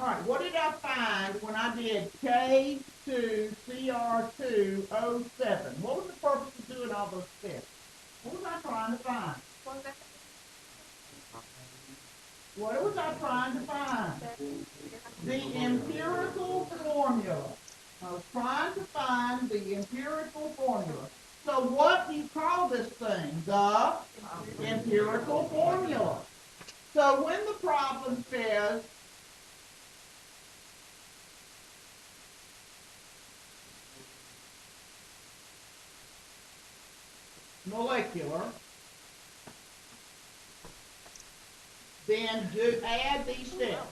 All right, what did I find when I did K2CR2O7? What was the purpose of doing all those steps? What was I trying to find? What was I trying to find? The empirical formula. I was trying to find the empirical formula. So what do you call this thing? The empirical formula. So when the problem says molecular, then add these steps.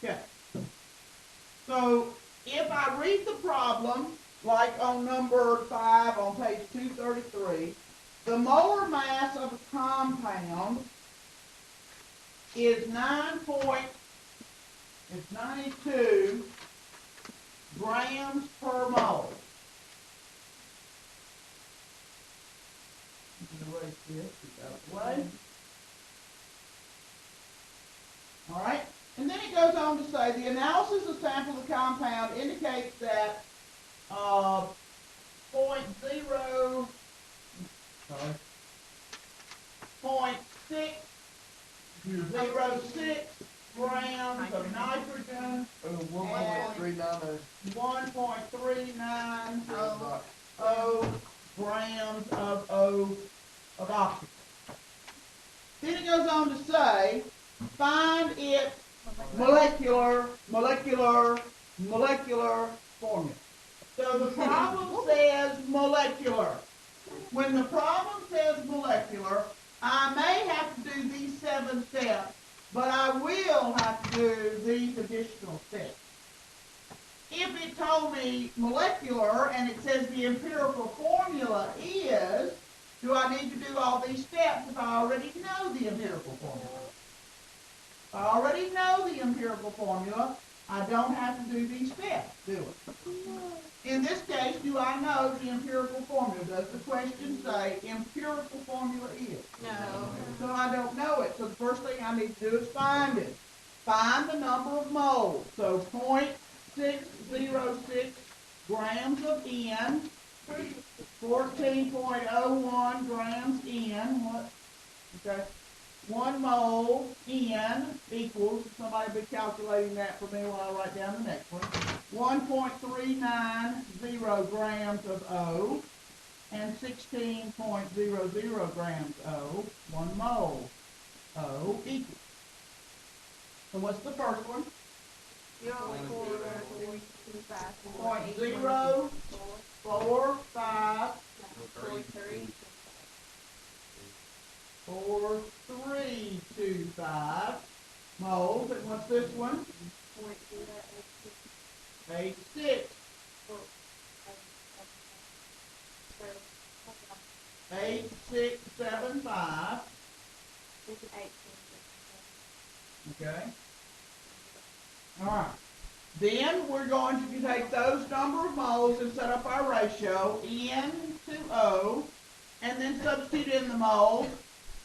Okay. So if I read the problem, like on number 5 on page 233, the molar mass of a compound is 92 grams per mole. Erase this, get that away. All right, and then it goes on to say the analysis of sample of the compound indicates that 0.606 grams of nitrogen and 1.390 grams of oxygen. Then it goes on to say, find its molecular formula. So the problem says molecular. When the problem says molecular, I may have to do these 7 steps, but I will have to do these additional steps. If it told me molecular and it says the empirical formula is, do I need to do all these steps if I already know the empirical formula? If I already know the empirical formula, I don't have to do these steps, do it? In this case, do I know the empirical formula? Does the question say empirical formula is? No. So I don't know it. So the first thing I need to do is find it. Find the number of moles. So 0.606 grams of N, 14.01 grams N. What? Okay. 1 mole N equals, somebody will be calculating that for me while I write down the next one, 1.390 grams of O and 16.00 grams O, 1 mole O equals. So what's the first one? 0.045 moles. And what's this one? 0.086. 8675. Okay. All right. Then we're going to take those number of moles and set up our ratio, N to O, and then substitute in the moles,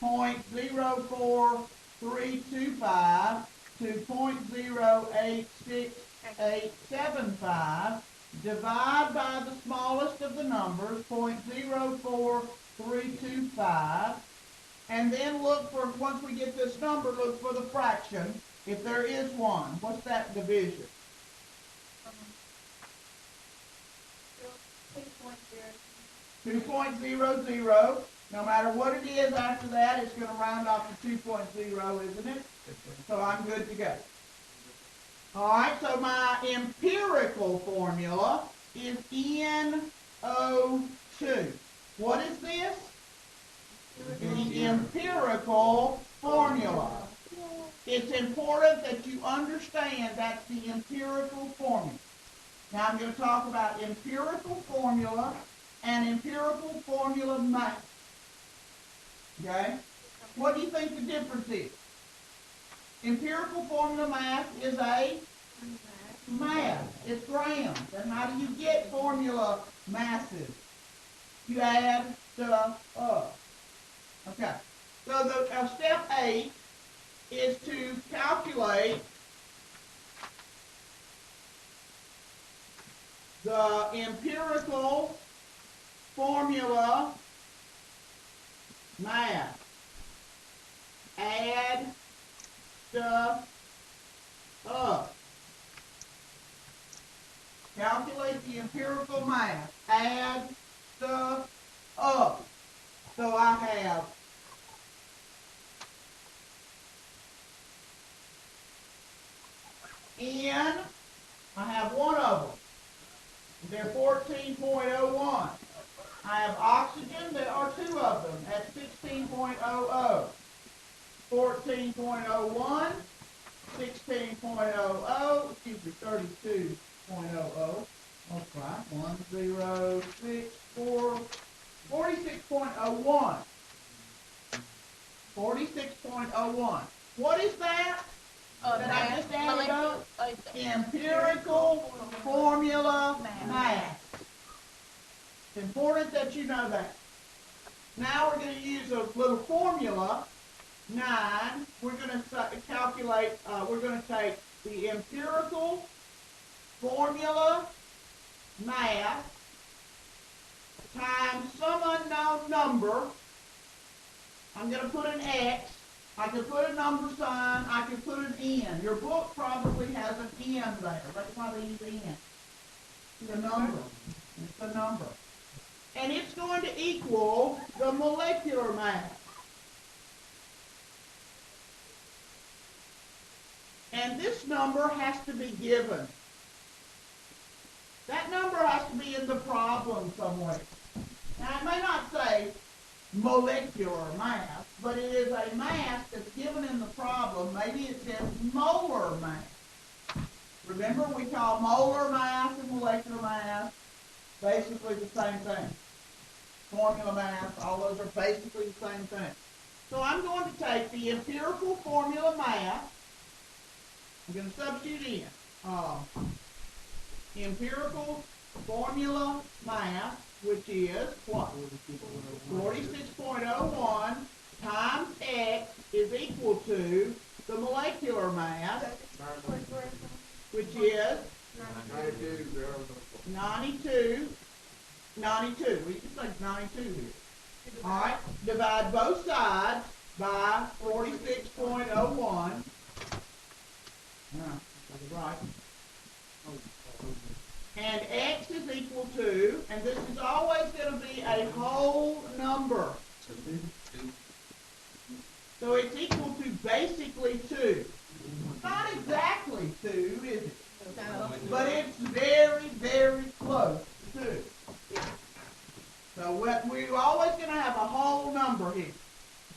0.04325 to 0.086875, divide by the smallest of the numbers, 0.04325, and then look for, once we get this number, look for the fraction, if there is one. What's that division? 2.00. No matter what it is after that, it's going to round off to 2.0, isn't it? So I'm good to go. All right, so my empirical formula is NO2. What is this? The empirical formula. It's important that you understand that's the empirical formula. Now I'm going to talk about empirical formula and empirical formula mass. Okay? What do you think the difference is? Empirical formula mass is a mass. It's grams. And how do you get formula masses? You add stuff up. Okay. So step 8 is to calculate the empirical formula math. Add stuff up. Calculate the empirical math. Add stuff up. So I have N, I have one of them. They're 14.01. I have oxygen, there are two of them at 16.00. 14.01, 16.00, excuse me, 32.00. That's right, 1064, 46.01. 46.01. What is that? That I just added up? Empirical formula math. It's important that you know that. Now we're going to use a little formula, 9. We're going to calculate, we're going to take the empirical formula math times some unknown number. I'm going to put an X. I could put a number sign. I could put an N. Your book probably has an N there. That's why they use N. It's a number. It's a number. And it's going to equal the molecular mass. And this number has to be given. That number has to be in the problem somewhere. Now, it may not say molecular mass, but it is a mass that's given in the problem. Maybe it says molar mass. Remember, we call molar mass and molecular mass basically the same thing. Formula mass, all those are basically the same thing. So I'm going to take the empirical formula mass. I'm going to substitute in empirical formula mass, which is what? 46.01 times X is equal to the molecular mass, which is 92. We can say 92 here. All right, divide both sides by 46.01. Right. And X is equal to, and this is always going to be a whole number. So it's equal to basically 2. Not exactly 2, is it? But it's very, very close to 2. So we're always going to have a whole number here.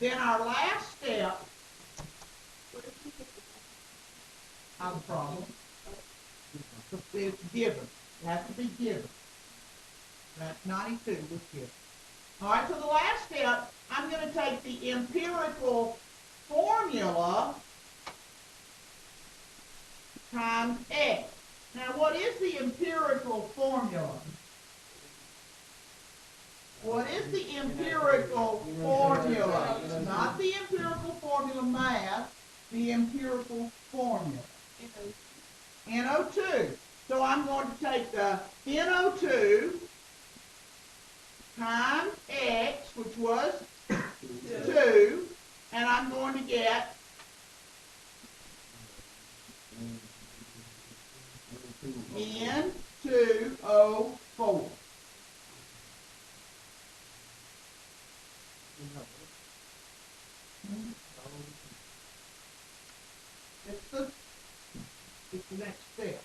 Then our last step of the problem is given. It has to be given. That's 92 was given. All right, so the last step, I'm going to take the empirical formula times X. Now, what is the empirical formula? What is the empirical formula? Not the empirical formula math, the empirical formula. NO2. So I'm going to take the NO2 times X, which was 2, and I'm going to get N2O4. It's the next step.